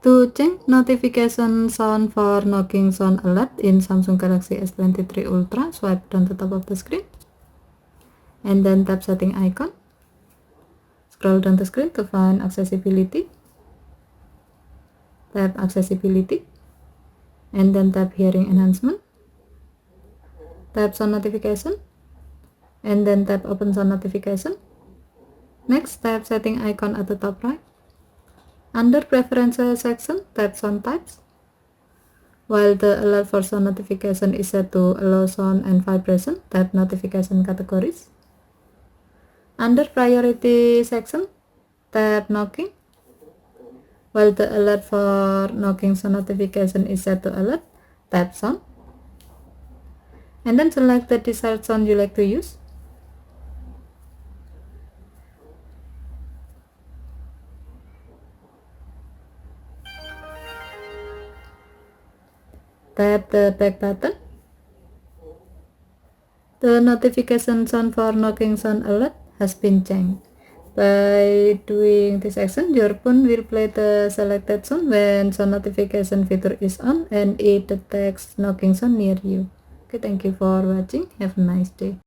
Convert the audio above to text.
To change notification sound for knocking sound alert in Samsung Galaxy S23 Ultra, swipe down the top of the screen and then tap setting icon. Scroll down the screen to find accessibility. Tap accessibility and then tap hearing enhancement. Tap sound notification and then tap open sound notification. Next, tap setting icon at the top right. Under preferences section, tap sound types. While the alert for sound notification is set to allow sound and vibration, tap notification categories. Under priority section, tap knocking. While the alert for knocking sound notification is set to alert, tap sound. And then select the desired sound you like to use. Tap the back button. The notification sound for knocking sound alert has been changed. By doing this action, your phone will play the selected sound when sound notification feature is on and it detects knocking sound near you. Okay, thank you for watching. Have a nice day.